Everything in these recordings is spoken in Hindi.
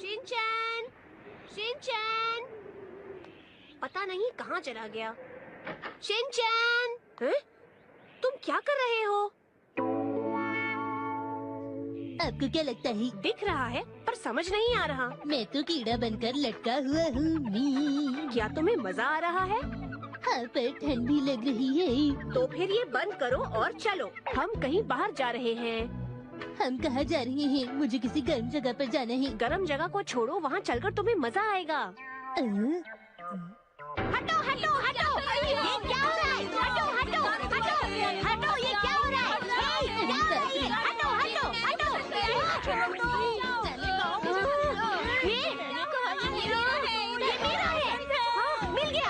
शिनचैन, शिनचैन, पता नहीं कहाँ चला गया। शिनचैन, हैं? तुम क्या कर रहे हो? आपको क्या लगता है? दिख रहा है पर समझ नहीं आ रहा। मैं तो कीड़ा बनकर लटका हुआ हूँ। क्या तुम्हें मजा आ रहा है? हाँ, पर ठंड भी लग रही है। तो फिर ये बंद करो और चलो, हम कहीं बाहर जा रहे हैं। हम कहाँ जा रहे हैं? मुझे किसी गर्म जगह पर जाना है। गर्म जगह को छोड़ो, वहाँ चलकर तुम्हें मजा आएगा। हटो हटो हटो, ये क्या हो रहा है? हटो हटो हटो हटो, ये क्या हो रहा है? हटो हटो हटो, ये मेरा है। हाँ, मिल गया।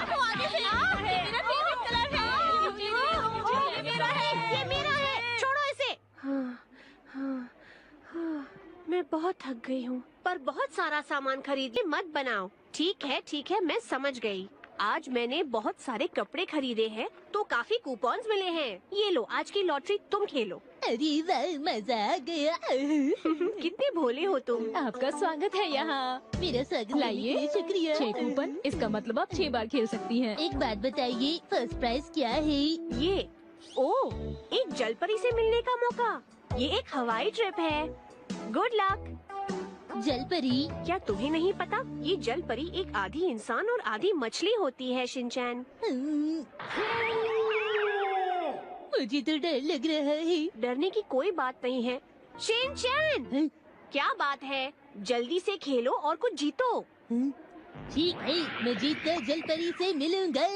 ये मेरा है, छोड़ो इसे। मैं बहुत थक गई हूँ, पर बहुत सारा सामान खरीदे मत बनाओ। ठीक है, मैं समझ गई। आज मैंने बहुत सारे कपड़े खरीदे हैं, तो काफी कूपन्स मिले हैं। ये लो, आज की लॉटरी तुम खेलो। अरे वाह, मजा आ गया। कितने भोले हो तुम। आपका स्वागत है यहाँ। मेरा स्वागत करने के लाइए लिए शुक्रिया। 6 कूपन, इसका मतलब आप 6 बार खेल सकती हैं। एक बात बताइए, फर्स्ट प्राइज क्या है? ये एक जलपरी से मिलने का मौका। ये एक हवाई ट्रिप है। Good luck. जलपरी? क्या तुम्हें नहीं पता? ये जलपरी एक आधी इंसान और आधी मछली होती है शिनचैन। मुझे तो डर लग रहा है। डरने की कोई बात नहीं है। शिनचैन, क्या बात है? जल्दी से खेलो और कुछ जीतो। ठीक है, मैं जीतकर जलपरी से मिलूंगा।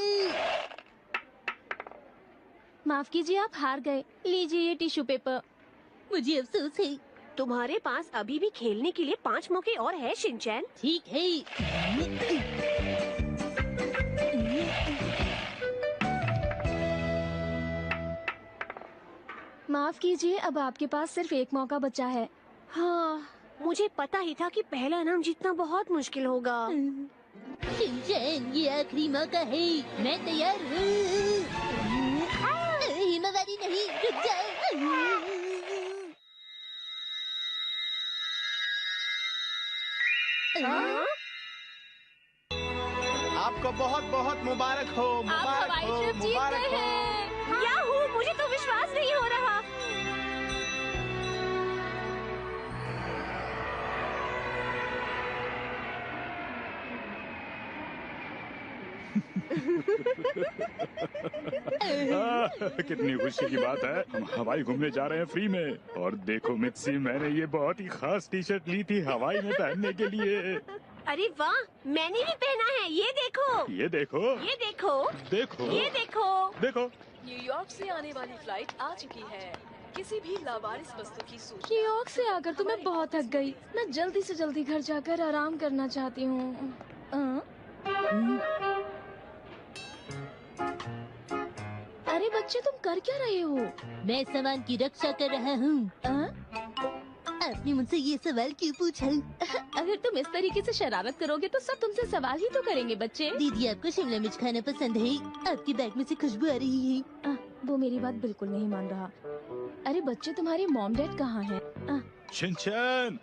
माफ कीजिए, आप हार गए। लीजिए ये टिश्यू पेपर। मुझे अफसोस है। तुम्हारे पास अभी भी खेलने के लिए 5 मौके और है शिनचैन। ठीक है। माफ कीजिए, अब आपके पास सिर्फ एक मौका बचा है। हाँ, मुझे पता ही था कि पहला इनाम जीतना बहुत मुश्किल होगा। शिनचैन, ये आखिरी मौका है। मैं तैयार हूँ। हिमावारी नहीं, रुक जाओ। आपको बहुत बहुत मुबारक हो, मुबारक हो, मुबारक हो। याहू, मुझे तो विश्वास नहीं हो रहा। कितनी खुशी की बात है। हम हवाई घूमने जा रहे हैं फ्री में। और देखो मित्सी, मैंने ये बहुत ही खास टी शर्ट ली थी हवाई में पहनने के लिए। अरे वाह, मैंने भी पहना है। ये देखो, ये देखो, ये देखो, देखो, ये देखो। देखो। न्यूयॉर्क से आने वाली फ्लाइट आ चुकी है। किसी भी लावारिस वस्तु की सूचना। न्यूयॉर्क से आकर तो मैं बहुत थक गई। मैं जल्दी से जल्दी घर जाकर आराम करना चाहती हूँ। अरे बच्चे, तुम कर क्या रहे हो? मैं सामान की रक्षा कर रहा हूँ। आपने मुझसे ये सवाल क्यों पूछा? अगर तुम इस तरीके से शरारत करोगे तो सब तुमसे सवाल ही तो करेंगे बच्चे। दीदी, आपको शिमला मिर्च खाना पसंद है? आपके बैग में से खुशबू आ रही है। वो मेरी बात बिल्कुल नहीं मान रहा। अरे बच्चे, तुम्हारे मॉम डैड कहाँ हैं? शिनचैन,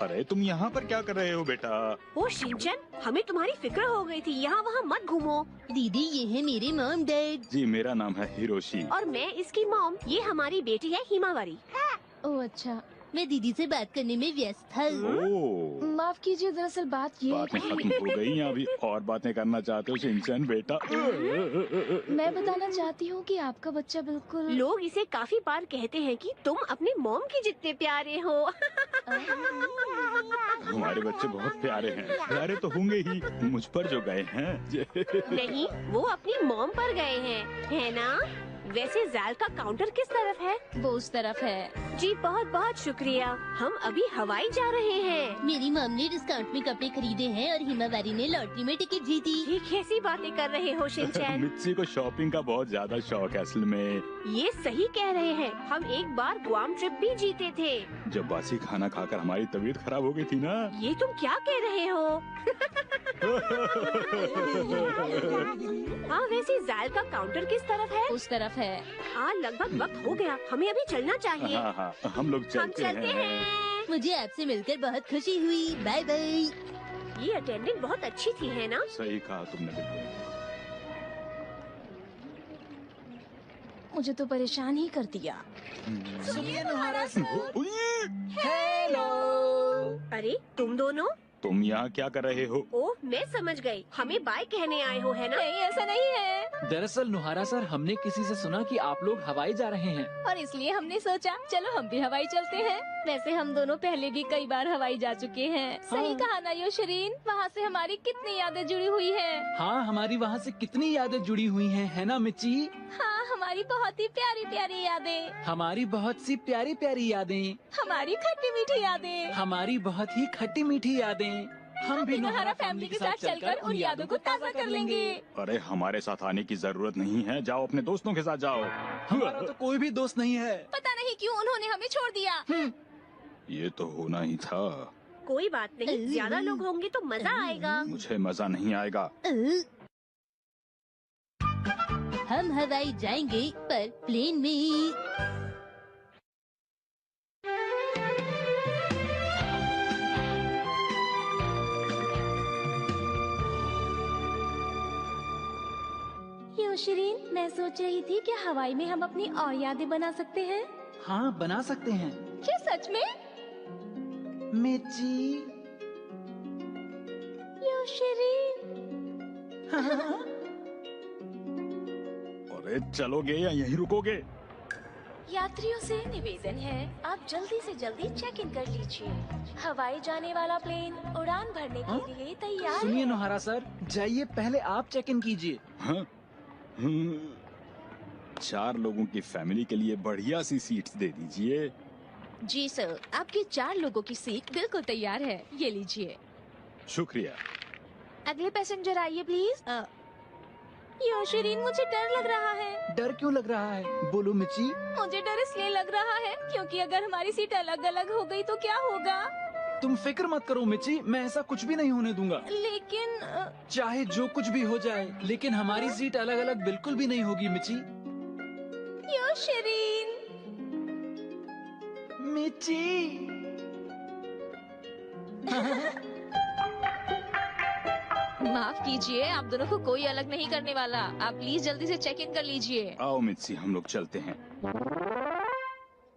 अरे तुम यहाँ पर क्या कर रहे हो बेटा? ओ शिनचैन, हमें तुम्हारी फिक्र हो गई थी। यहाँ वहाँ मत घूमो। दीदी, ये है मेरे मॉम डैड। जी, मेरा नाम है हिरोशी। और मैं इसकी मॉम। ये हमारी बेटी है हिमावारी। ओह अच्छा। मैं दीदी से बात करने में व्यस्त था। ओह, माफ कीजिए, दरअसल बात ये बातें खत्म हो गई हैं। अभी और बातें करना चाहते हो शिनचैन बेटा? मैं बताना चाहती हूँ कि आपका बच्चा बिल्कुल। लोग इसे काफी बार कहते हैं कि तुम अपने मॉम के जितने प्यारे हो। हमारे बच्चे बहुत प्यारे हैं। प्यारे तो होंगे ही, मुझ पर जो गए हैं। नहीं, वो अपनी मॉम पर गए हैं, है ना? वैसे ज़ैल का काउंटर किस तरफ है? वो उस तरफ है। जी बहुत बहुत शुक्रिया। हम अभी हवाई जा रहे हैं। मेरी मॉम ने डिस्काउंट में कपड़े खरीदे हैं और हिमावारी ने लॉटरी में टिकट जीती। ये कैसी बातें कर रहे हो शिनचैन? मित्सी को शॉपिंग का बहुत ज्यादा शौक है असल में। ये सही कह रहे हैं। हम एक बार गुआम ट्रिप भी जीते थे। जब बासी खाना खाकर हमारी तबीयत खराब हो गई थी ना। ये तुम क्या कह रहे हो? हाँ, वैसे ज़ैल का काउंटर किस तरफ है? उस तरफ है। हाँ, लगभग वक्त हो गया। हमें अभी चलना चाहिए। हाँ हाँ, हम लोग हम चलते चलते हैं। हैं। मुझे आपसे मिलकर बहुत खुशी हुई। Bye bye. ये अटेंडेंट बहुत अच्छी थी, है ना? सही कहा तुमने बिल्कुल। मुझे तो परेशान ही कर दिया। सुनिए नुहारा सर। हेलो। अरे तुम दोनों? तुम यहाँ क्या कर रहे हो? ओह, मैं समझ गई। हमें बाय कहने आए हो, है ना? नहीं, ऐसा नहीं है। दरअसल नुहारा सर, हमने किसी से सुना कि आप लोग हवाई जा रहे हैं। और इसलिए हमने सोचा चलो हम भी हवाई चलते हैं। वैसे हम दोनों पहले भी कई बार हवाई जा चुके हैं। सही कहा ना योशरीन? वहाँ से हमारी कितनी यादें जुड़ी हुई हैं। हाँ, हमारी वहाँ से कितनी यादें जुड़ी हुई हैं, है ना मिच्ची? हाँ, हमारी बहुत ही प्यारी प्यारी यादें। हमारी बहुत सी प्यारी प्यारी यादें। हमारी खट्टी मीठी यादें। हमारी बहुत ही खट्टी मीठी यादें। हम भी नुहारा फैमिली के साथ चलकर उन यादों को ताज़ा कर लेंगे। अरे हमारे साथ आने की जरूरत नहीं है, जाओ अपने दोस्तों के साथ जाओ। हमारा तो कोई भी दोस्त नहीं है। पता नहीं क्यों उन्होंने हमें छोड़ दिया। ये तो होना ही था। कोई बात नहीं, ज्यादा लोग होंगे तो मजा आएगा। मुझे मजा नहीं आएगा। हम हवाई जाएंगे पर प्लेन में। योशरीन, मैं सोच रही थी कि हवाई में हम अपनी और यादें बना सकते हैं। हाँ, बना सकते हैं। क्या सच में? मिच्ची। योशरीन। अरे चलोगे या यहीं रुकोगे? यात्रियों से निवेदन है, आप जल्दी से जल्दी चेक इन कर लीजिए। हवाई जाने वाला प्लेन उड़ान भरने के लिए तैयार सुनिए है। नुहारा सर, जाइए पहले आप चेक इन कीजिए। हाँ? 4 लोगों की फैमिली के लिए बढ़िया सी सीट्स दे दीजिए। जी सर, आपकी 4 लोगों की सीट बिल्कुल तैयार है, ये लीजिए। शुक्रिया। अगले पैसेंजर आइए प्लीज। योशरीन, मुझे डर लग रहा है। डर क्यों लग रहा है? बोलो मिच्ची। मुझे डर इसलिए लग रहा है क्योंकि अगर हमारी सीट अलग अलग हो गई तो क्या होगा? तुम फिक्र मत करो मिच्ची, मैं ऐसा कुछ भी नहीं होने दूंगा। लेकिन चाहे जो कुछ भी हो जाए, लेकिन हमारी सीट अलग अलग बिल्कुल भी नहीं होगी मिच्ची। योशरीन। मिच्ची। माफ कीजिए, आप दोनों को कोई अलग नहीं करने वाला। आप प्लीज जल्दी से चेक इन कर लीजिए। आओ मित्सी, हम लोग चलते हैं।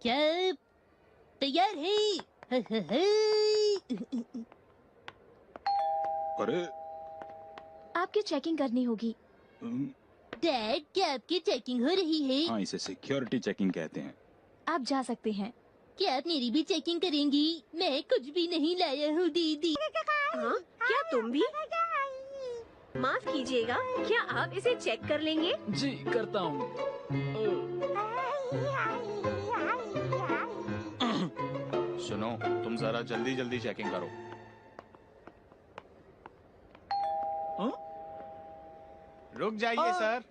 क्या तैयार है? अरे आपकी चेकिंग करनी होगी। डैड, क्या आपकी चेकिंग हो रही है? हाँ, इसे सिक्योरिटी चेकिंग कहते हैं। आप जा सकते हैं। क्या आप मेरी भी चेकिंग करेंगी? मैं कुछ भी नहीं लाया हूँ दीदी। हाँ, क्या तुम भी? माफ कीजिएगा, क्या आप इसे चेक कर लेंगे? जी करता हूँ। सुनो, तुम जरा जल्दी जल्दी चेकिंग करो। रुक जाइए सर।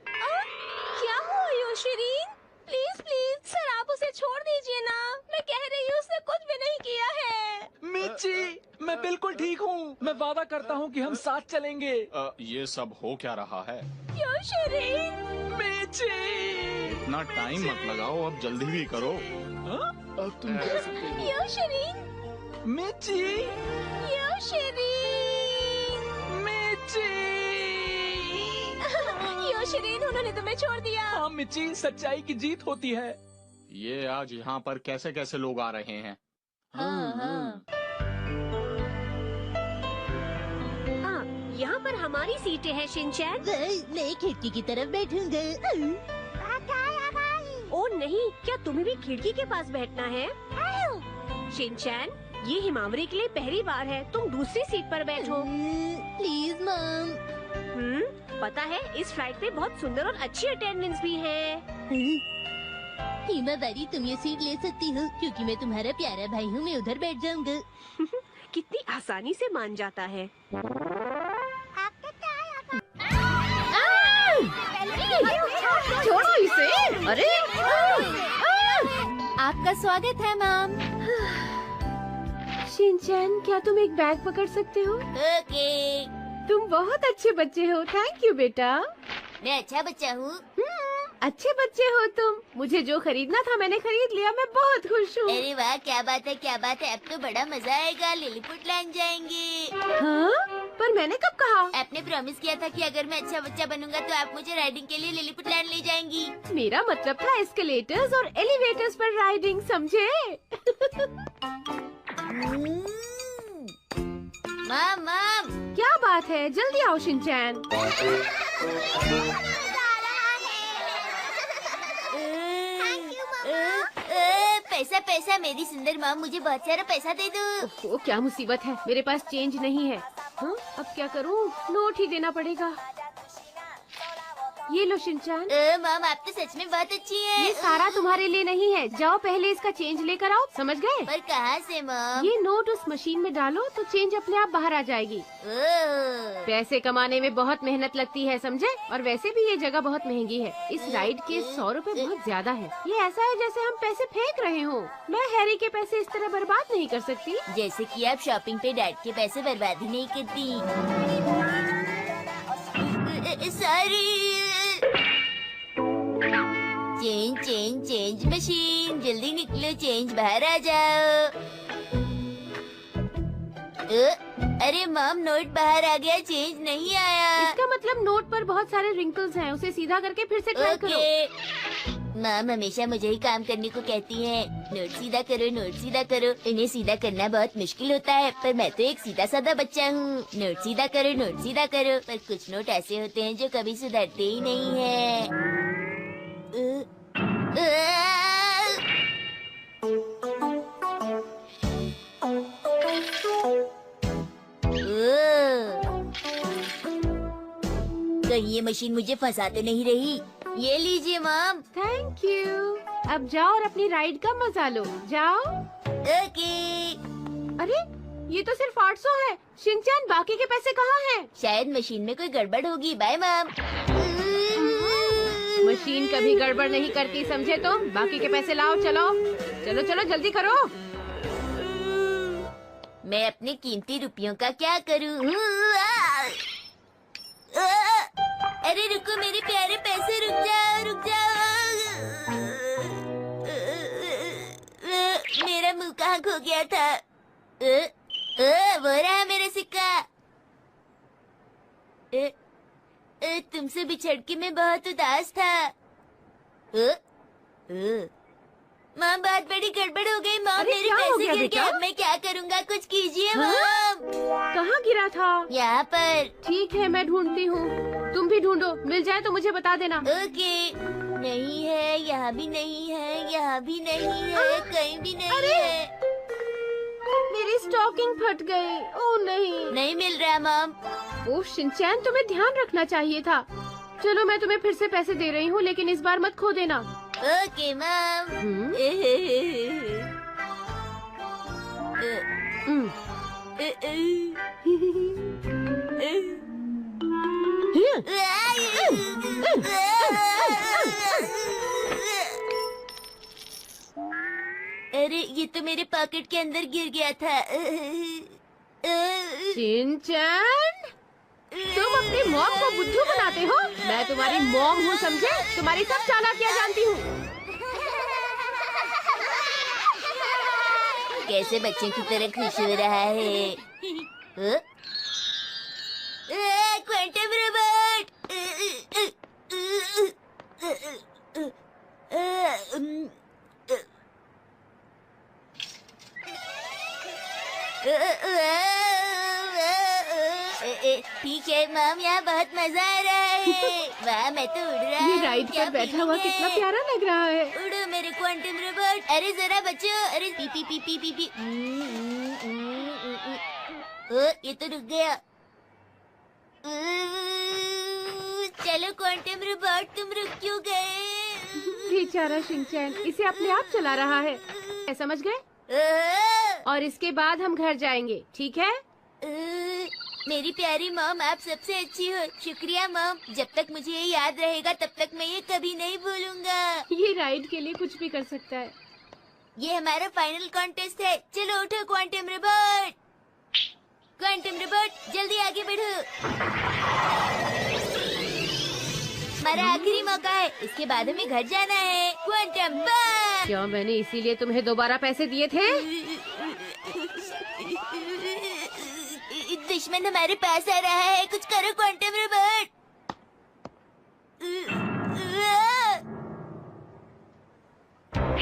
क्या हुआ योशरीन? प्लीज प्लीज सर, आप उसे छोड़ दीजिए ना। मैं कह रही हूँ उसने कुछ भी नहीं किया है। मिच्ची, मैं बिल्कुल ठीक हूँ। मैं वादा करता हूँ कि हम साथ चलेंगे। ये सब हो क्या रहा है? योशरीन। मिच्ची। इतना टाइम मत लगाओ, अब जल्दी भी करो। अब तुम कह सकते हो। योशरीन। मिच्ची। योशरीन। मिच्ची। योशरीन, उन्होंने तुम्हें छोड़ दिया। हाँ मिच्ची, सच्चाई की जीत होती है। ये आज यहाँ पर कैसे कैसे लोग आ रहे हैं? हाँ। हाँ, यहाँ पर हमारी सीटें हैं शिनचैन। मैं खिड़की की तरफ बैठूंगा। ओ नहीं, क्या तुम्हें भी खिड़की के पास बैठना है? शिनचैन, ये हिमावरी के लिए पहली बार है, तुम दूसरी सीट पर बैठो। Please mom. पता है इस फ्लाइट पे बहुत सुंदर और अच्छी अटेंडेंस भी है। हिमावरी, तुम ये सीट ले सकती हो क्योंकि मैं तुम्हारा प्यारा भाई हूँ। मैं उधर बैठ जाऊंगा। कितनी आसानी से मान जाता है। छोड़ो इसे। अरे आपका स्वागत है मैम। शिनचैन, क्या तुम एक बैग पकड़ सकते हो? ओके। तुम बहुत अच्छे बच्चे हो। थैंक यू बेटा। मैं अच्छा बच्चा हूँ। अच्छे बच्चे हो तुम। मुझे जो खरीदना था मैंने खरीद लिया। मैं बहुत खुश हूँ। अरे वाह, क्या बात है, क्या बात है। अब तो बड़ा मजा आएगा। लिलीपुट लैंड जाएंगे। हाँ? पर मैंने कब कहा? आपने प्रॉमिस किया था कि अगर मैं अच्छा बच्चा बनूंगा तो आप मुझे राइडिंग के लिए लिलीपुट लैंड ले जाएंगी। मेरा मतलब था एस्केलेटर्स और एलिवेटर्स पर राइडिंग, समझे? माम क्या बात है, जल्दी आओ शिनचैन। पैसा पैसा, मेरी सुंदर माम, मुझे बहुत सारा पैसा दे दो। ओह, क्या मुसीबत है, मेरे पास चेंज नहीं है। हाँ, अब क्या करूँ? नोट ही देना पड़ेगा। ये लो शिनचैन। माम, आप तो सच में बहुत अच्छी है। ये सारा तुम्हारे लिए नहीं है, जाओ पहले इसका चेंज लेकर आओ, समझ गए? पर कहाँ से माम? ये नोट उस मशीन में डालो तो चेंज अपने आप बाहर आ जाएगी। पैसे कमाने में बहुत मेहनत लगती है, समझे? और वैसे भी ये जगह बहुत महंगी है। इस राइड के 100 रुपए बहुत ज्यादा है। ये ऐसा है जैसे हम पैसे फेंक रहे हो। मैं हैरी के पैसे इस तरह बर्बाद नहीं कर सकती। जैसे कि आप शॉपिंग पे डैड के पैसे बर्बाद ही नहीं करती। Sorry. Change change change machine, जल्दी निकलो, चेंज बाहर आ जाओ। अरे मॉम, नोट बाहर आ गया, चेंज नहीं आया। इसका मतलब नोट पर बहुत सारे रिंकल्स हैं, उसे सीधा करके फिर से ट्राई करो। मॉम हमेशा मुझे ही काम करने को कहती है। नोट सीधा करो, नोट सीधा करो। इन्हें सीधा करना बहुत मुश्किल होता है, पर मैं तो एक सीधा साधा बच्चा हूँ। नोट सीधा करो, नोट सीधा करो। पर कुछ नोट ऐसे होते हैं जो कभी सुधरते ही नहीं है। कहीं ये मशीन मुझे फंसा तो नहीं रही। ये लीजिए मॉम। Thank you. अब जाओ और अपनी राइड का मजा लो, जाओ। ओके। अरे ये तो सिर्फ 800 है। शिनचैन, बाकी के पैसे कहाँ हैं? शायद मशीन में कोई गड़बड़ होगी। Bye mom. मशीन कभी गड़बड़ नहीं करती, समझे तुम? बाकी के पैसे लाओ, चलो चलो चलो, जल्दी करो। मैं अपने कीमती रुपयों का क्या करूँ? अरे रुको मेरे प्यारे पैसे, रुक जाओ रुक जाओ। मेरा मुंह कहाँ खो गया था? वो रहा मेरा सिक्का। तुमसे बिछड़ के मैं बहुत उदास था। माँ, बहुत बड़ी गड़बड़ हो गई। माँ, मेरे क्या हो पैसे गया गिर गए। बेटा? अब मैं क्या करूँगा? कुछ कीजिए हाँ? माँ। कहाँ गिरा था? यहाँ पर। ठीक है, मैं ढूंढती हूँ, तुम भी ढूंढो, मिल जाए तो मुझे बता देना। ओके। नहीं है, यहाँ भी नहीं है, यहाँ भी नहीं है, कहीं भी नहीं है। मेरी स्टॉकिंग फट गई। ओह नहीं। नहीं मिल रहा मॉम। ओह शिनचैन, तुम्हें ध्यान रखना चाहिए था। चलो मैं तुम्हें फिर से पैसे दे रही हूँ, लेकिन इस बार मत खो देना। Okay mom. अरे ये तो मेरे पॉकेट के अंदर गिर गया था। शिनचैन, तुम अपनी मॉम को बुद्धू बनाते हो? मैं तुम्हारी मॉम हूँ, समझे? तुम्हारी सब चालाकियाँ जानती हूँ। कैसे बच्चों की तरह खुश हो रहा है? Quantum robot. ठीक है मॉम, यहाँ बहुत मजा आ रहा है। वाह, मैं तो उड़ रहा हूँ। ये राइड पर बैठा हुआ कितना प्यारा लग रहा है। उड़ो मेरे क्वांटम रोबोट। अरे जरा बच्चों, अरे P P P P P P. ये तो रुक गया। चलो क्वांटम रोबोट, तुम रुक क्यों गए? बेचारा शिनचैन, इसे अपने आप चला रहा है, समझ गए? और इसके बाद हम घर जाएंगे, ठीक है? मेरी प्यारी मॉम, आप सबसे अच्छी हो। शुक्रिया मॉम। जब तक मुझे ये याद रहेगा तब तक मैं ये कभी नहीं भूलूंगा। ये राइड के लिए कुछ भी कर सकता है। ये हमारा फाइनल कॉन्टेस्ट है। चलो उठो क्वांटम रोबोट। क्वांटम रोबोट, जल्दी आगे बढ़ो। हमारा आखिरी मौका है, इसके बाद हमें घर जाना है। क्वांटम बम। क्या मैंने इसीलिए तुम्हें दोबारा पैसे दिए थे? दुश्मन हमारे पास आ रहा है, कुछ करो क्वांटम रोबोट।